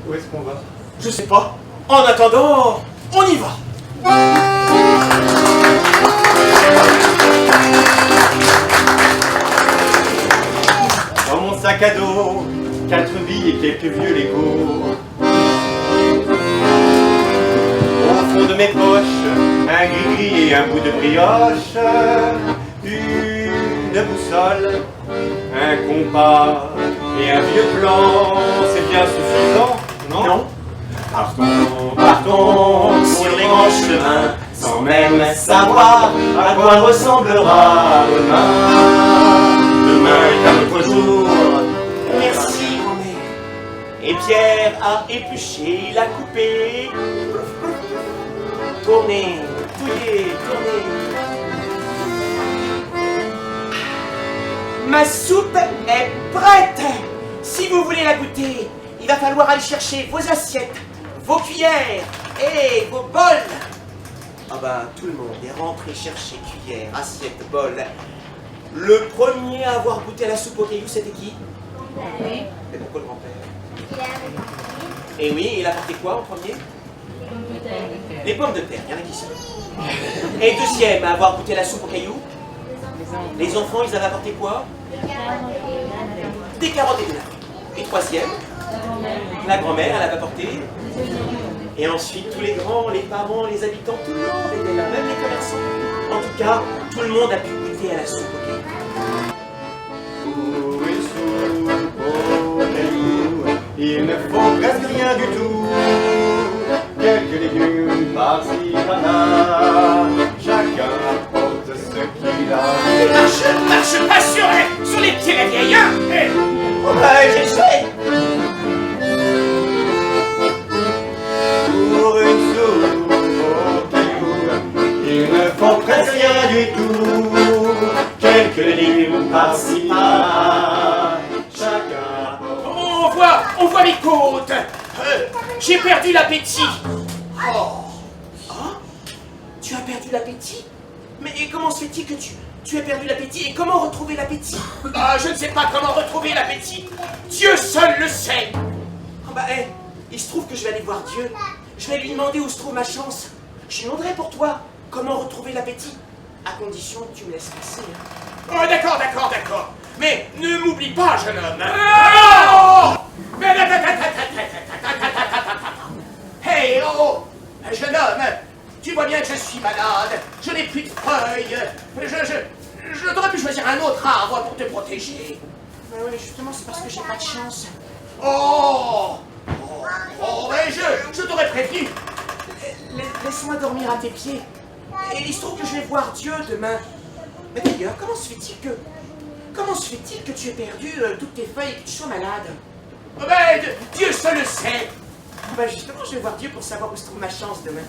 Où est-ce qu'on va? Je sais pas. En attendant, on y va. Dans mon sac à dos, 4 billes et quelques vieux Legos. Au fond de mes poches, un gris-gris et un bout de brioche. Une boussole, un compas et un vieux plan. C'est bien suffisant, non? Non. Partons sur les grands chemins, sans même savoir à quoi ressemblera demain. Demain est un autre jour. Merci, grand-mère. Et Pierre a épluché, il a coupé. Tournez, touillez, tournez. Ma soupe est prête. Si vous voulez la goûter, il va falloir aller chercher vos assiettes, vos cuillères et vos bols. Ah bah, tout le monde est rentré chercher cuillères, assiettes, bols. Le premier à avoir goûté à la soupe aux cailloux, c'était qui? Oui. Et pourquoi le grand-père? Il a apporté Et oui, il a apporté quoi en premier? Les pommes de terre, il y en a qui sont. Et deuxième à avoir goûté la soupe aux cailloux? Les enfants, ils avaient apporté quoi? Des carottes et des navets. Et troisième? La grand-mère, elle avait apporté? Et ensuite, tous les grands, les parents, les habitants, tout le monde était là, même les commerçants. En tout cas, tout le monde a pu goûter à la soupe aux cailloux. Pour une soupe aux cailloux, il ne faut presque rien du tout. Quelques légumes par-ci par-là, chacun apporte ce qu'il a. Marche pas sur les pieds, la vieille, hein? Oh bah, j'essaie. Pour une soupe aux cailloux, il ne faut presque rien du tout. Quelques légumes par-ci par-là, chacun apporte. On voit les côtes. J'ai perdu l'appétit. Oh. Hein? Tu as perdu l'appétit? Mais comment se fait-il que tu as perdu l'appétit? Et comment retrouver l'appétit? Ah, je ne sais pas comment retrouver l'appétit. Dieu seul le sait. Ah bah, il se trouve que je vais aller voir Dieu. Je vais lui demander où se trouve ma chance. Je lui demanderai pour toi comment retrouver l'appétit. À condition que tu me laisses passer. Hein. Oh, d'accord. Mais ne m'oublie pas, jeune homme. Oh! Mais hey, oh! Jeune homme, tu vois bien que je suis malade. Je n'ai plus de feuilles. Je t'aurais pu choisir un autre arbre pour te protéger. Mais oui, justement, c'est parce que j'ai pas de chance. Oh, mais je t'aurais prévenu. Laisse-moi dormir à tes pieds. Et il se trouve que je vais voir Dieu demain. Mais d'ailleurs, comment se fait-il que tu aies perdu toutes tes feuilles et que tu sois malade? Oh ben, Dieu seul le sait. Ben justement, je vais voir Dieu pour savoir où se trouve ma chance demain.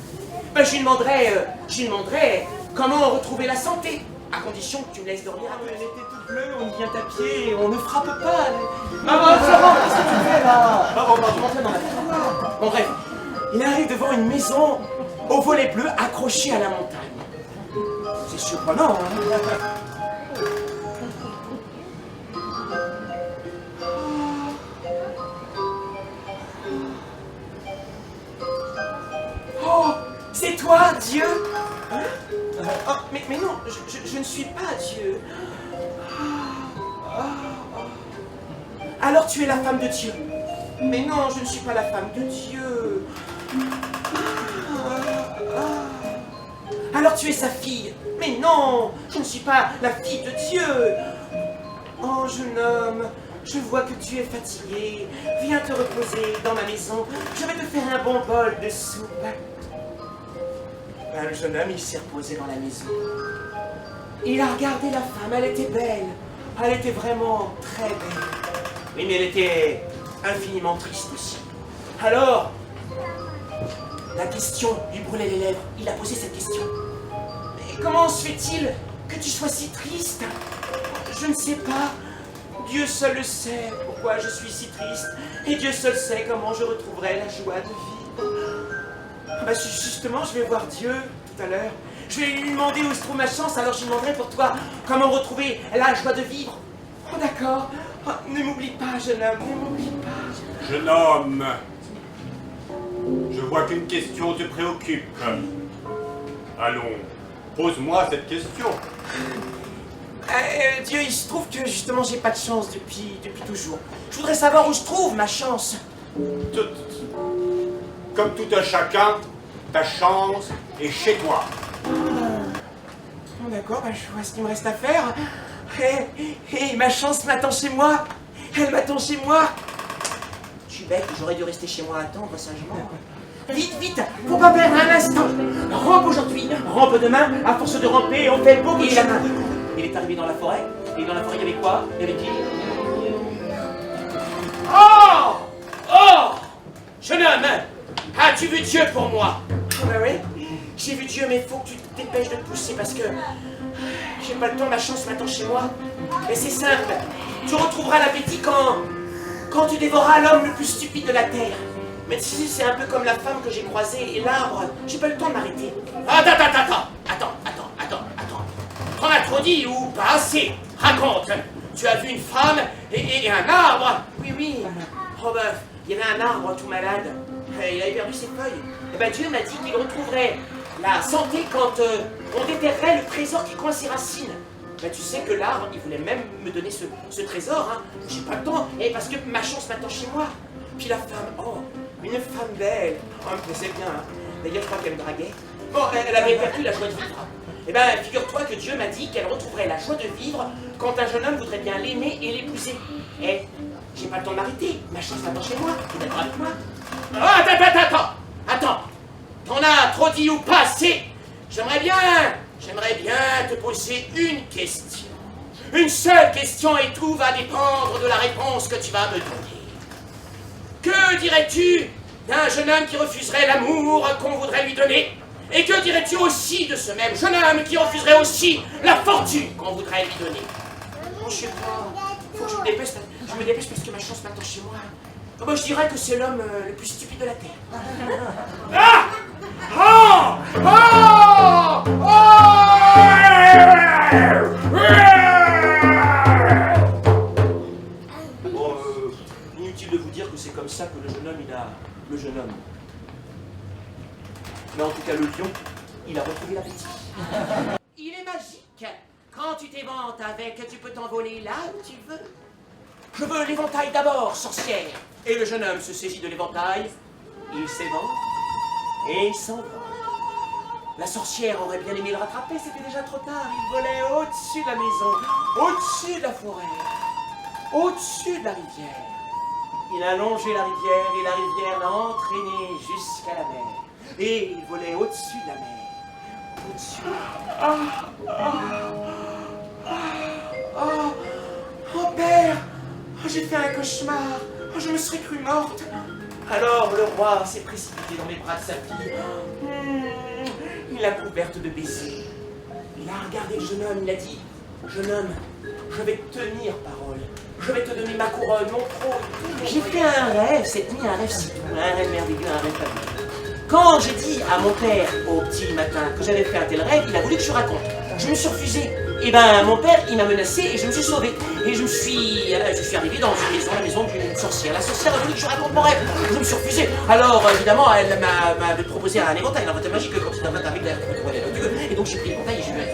Ben je lui demanderai comment retrouver la santé, à condition que tu me laisses dormir un peu. Elle était toute bleue, on vient à pied, on ne frappe pas. Maman, Florent, qu'est-ce que tu fais là? On va rentrer dans la maison. Bon bref, il arrive devant une maison au volet bleu accrochée à la montagne. C'est surprenant, hein? Oh, c'est toi, Dieu? Hein? Oh, mais non, je ne suis pas Dieu. Alors tu es la femme de Dieu? Mais non, je ne suis pas la femme de Dieu. Alors tu es sa fille? Mais non, je ne suis pas la fille de Dieu. Oh, jeune homme, je vois que tu es fatigué. Viens te reposer dans ma maison. Je vais te faire un bon bol de soupe. Ben, le jeune homme, il s'est reposé dans la maison. Il a regardé la femme, elle était belle. Elle était vraiment très belle. Oui, mais elle était infiniment triste aussi. Alors, la question lui brûlait les lèvres. Il a posé cette question. Mais comment se fait-il que tu sois si triste? Je ne sais pas. Dieu seul le sait pourquoi je suis si triste. Et Dieu seul sait comment je retrouverai la joie de vivre. Bah justement, je vais voir Dieu tout à l'heure. Je vais lui demander où se trouve ma chance, alors je lui demanderai pour toi comment retrouver la joie de vivre. Oh d'accord. Oh, ne m'oublie pas, jeune homme, ne m'oublie pas. Jeune homme, Je vois qu'une question te préoccupe. Allons, pose-moi cette question. Dieu, il se trouve que justement j'ai pas de chance depuis toujours. Je voudrais savoir où je trouve ma chance. Comme tout un chacun, ta chance est chez toi. Bon, d'accord, bah, je vois ce qu'il me reste à faire. Ma chance m'attend chez moi. Elle m'attend chez moi. Je suis bête, j'aurais dû rester chez moi à attendre sagement. Vite, vite, faut pas perdre un instant. Rampe aujourd'hui, rampe demain. À force de ramper, on fait beaucoup de chemin. Il est arrivé dans la forêt. Et dans la forêt, il y avait quoi? Il y avait qui? Oh! Oh! Jeune homme, as-tu vu Dieu pour moi? Ah bah oui, j'ai vu Dieu, mais faut que tu te dépêches de te pousser parce que j'ai pas le temps, ma chance m'attend chez moi. Mais c'est simple, tu retrouveras l'appétit quand tu dévoreras l'homme le plus stupide de la terre. Mais tu sais, c'est un peu comme la femme que j'ai croisée et l'arbre, j'ai pas le temps de m'arrêter. Attends. T'en as trop dit ou pas assez? Raconte, tu as vu une femme et un arbre? Oui. Oh bah, il y avait un arbre tout malade. Il avait perdu ses feuilles. Et ben Dieu m'a dit qu'il retrouverait la santé quand on déterrerait le trésor qui coince ses racines. Ben tu sais que l'arbre, il voulait même me donner ce trésor, hein. J'ai pas le temps, et parce que ma chance m'attend chez moi. Puis la femme, oh, une femme belle. Oh, elle me plaisait bien, hein. D'ailleurs, je crois qu'elle me draguait. Bon, elle avait perdu la joie de vivre. Eh ben, figure-toi que Dieu m'a dit qu'elle retrouverait la joie de vivre quand un jeune homme voudrait bien l'aimer et l'épouser. Eh, j'ai pas le temps de m'arrêter. Ma chance m'attend chez moi. T'es d'accord avec moi? Attends. T'en as trop dit ou pas assez? J'aimerais bien te poser une question. Une seule question et tout va dépendre de la réponse que tu vas me donner. Que dirais-tu d'un jeune homme qui refuserait l'amour qu'on voudrait lui donner? Et que dirais-tu aussi de ce même jeune homme qui refuserait aussi la fortune qu'on voudrait lui donner? Oh, je sais pas. Faut que je me dépêche parce que ma chance m'attend chez moi. Oh, bah, je dirais que c'est l'homme le plus stupide de la Terre. Ah! Bon, inutile de vous dire que c'est comme ça que le jeune homme, le jeune homme. Mais en tout cas, le lion, il a retrouvé l'appétit. Il est magique. Quand tu t'éventes avec, tu peux t'envoler là où tu veux. Je veux l'éventail d'abord, sorcière. Et le jeune homme se saisit de l'éventail, il s'évente et il s'envole. La sorcière aurait bien aimé le rattraper, c'était déjà trop tard. Il volait au-dessus de la maison, au-dessus de la forêt, au-dessus de la rivière. Il a longé la rivière et la rivière l'a entraîné jusqu'à la mer. Et il volait au-dessus de la mer. Au-dessus. Oh, père! Oh, j'ai fait un cauchemar. Oh, je me serais crue morte. Alors le roi s'est précipité dans les bras de sa fille. Il l'a couverte de baisers. Il a regardé le jeune homme, il a dit: jeune homme, je vais te tenir parole. Je vais te donner ma couronne, mon trône. J'ai fait un rêve cette nuit, un rêve si doux, un rêve merveilleux, un rêve fabuleux. Quand j'ai dit à mon père au petit matin que j'avais fait un tel rêve, il a voulu que je raconte. Je me suis refusé. Et ben mon père, il m'a menacé et je me suis sauvé. Et je suis arrivé dans une maison, la maison d'une sorcière. La sorcière a voulu que je raconte mon rêve. Je me suis refusé. Alors évidemment, elle m'a proposé un éventail, un éventail magique quand il avait avec la. Et donc j'ai pris l'éventail et j'ai vu un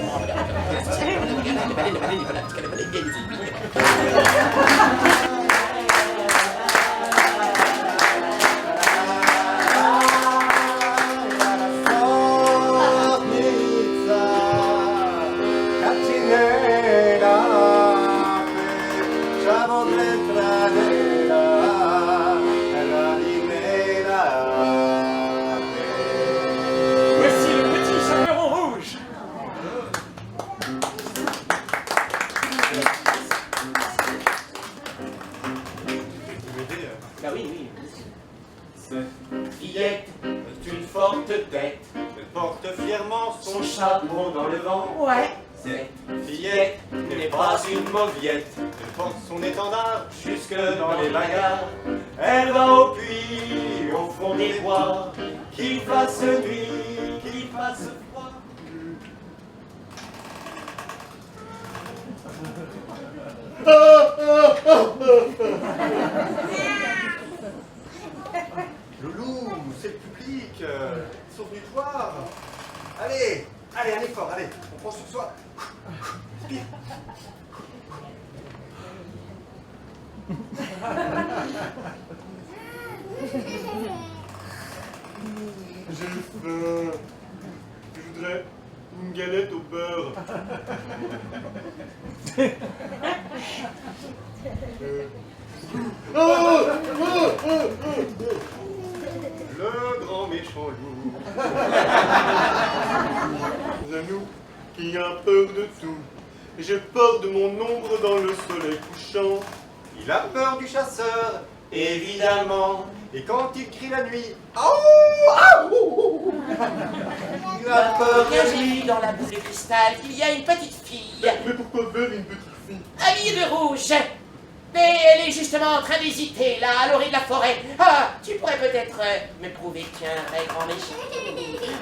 dans le vent. Ouais. Cette fillette n'est pas une mauviette. Elle porte son étendard jusque dans les bagarres. Elle va au puits, au fond des bois. Qu'il fasse nuit, qu'il fasse froid. Loulou, c'est plus Ils sont venus te voir. Allez, allez, un effort, allez, on prend sur soi. Respire. J'ai faim. Je voudrais une galette au beurre. Le grand méchant loup. C'est à nous qui a peur de tout. J'ai peur de mon ombre dans le soleil couchant. Il a peur du chasseur, évidemment. Et quand il crie la nuit, il a peur Bien, de j'ai lui. vu dans la boule de cristal qu'il y a une petite fille, Mais pourquoi faire une petite fille? habillée de rouge. Mais elle est justement en train d'hésiter, là, à l'orée de la forêt. Ah, tu pourrais peut-être me prouver que tu es un vrai grand méchant.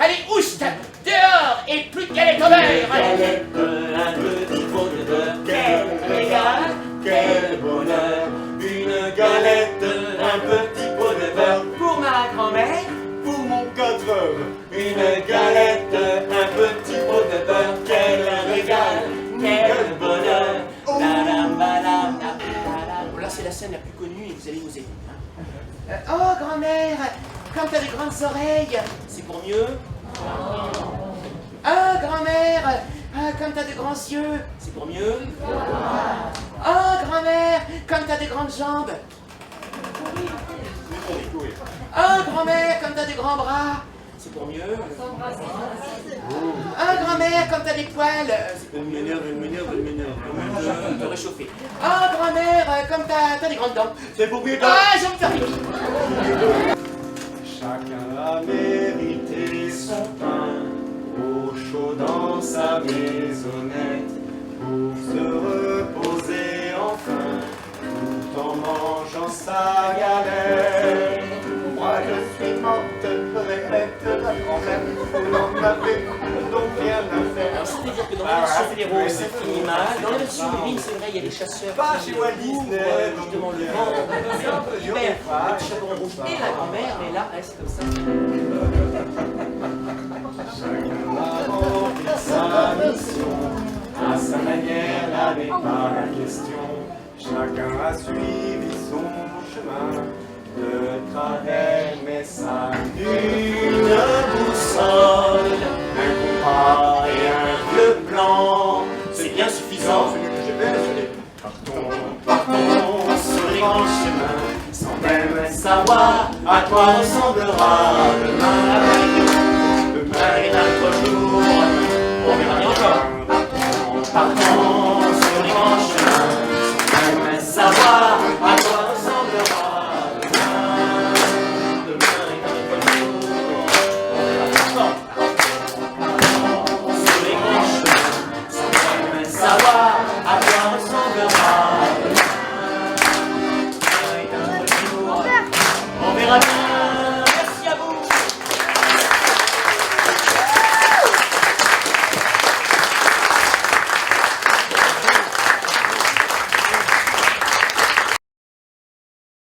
Allez, oust, dehors, et plus de galettes au beurre. Galette, un petit pot de beurre, quel régal, quel bonheur. Une galette, un petit pot de beurre pour ma grand-mère, Pour mon 4 heures. une galette, un petit pot de beurre, quel régal, quel bonheur. La la la la la. Là, c'est la scène la plus connue et vous allez nous aider. Hein. Oh, grand-mère, comme t'as de grandes oreilles, c'est pour mieux. Oh, grand-mère, comme t'as de grands yeux, c'est pour mieux. Oh, grand-mère, comme t'as de grandes jambes. Oh, grand-mère, comme t'as de grands bras, c'est pour mieux. Oh, grand-mère, comme t'as des poils, c'est pour mieux. Te réchauffer. Oh, grand-mère, comme t'as des grandes dents. C'est pour mieux. Ah, je vais me faire pipi. Chacun a mérité son pain, au chaud dans sa maisonnette, pour se reposer enfin, tout en mangeant sa galette. Moi je suis morte, répète la grand-mère, vous n'en avez donc rien à faire. Alors, c'est-à-dire que dans la version Fédéraux, ça finit mal. Dans la version Levine, c'est vrai, il y a des chasseurs Pas qui chez Walt Disney, donc justement le vent, c'est un peu dur des fois. le chaperon rouge et la grand-mère, mais là, c'est comme ça. Chacun a rempli sa mission, à sa manière, là n'est pas la question. Chacun a suivi son chemin, de travers mais ça Une boussole, un compas et un vieux plan, c'est bien suffisant. c'est mieux que j'ai fait, désolé. Partons sur les grands chemins, sans même savoir à quoi ressemblera demain. Demain est un autre jour, on verra bien encore. Partons sur les grands chemins.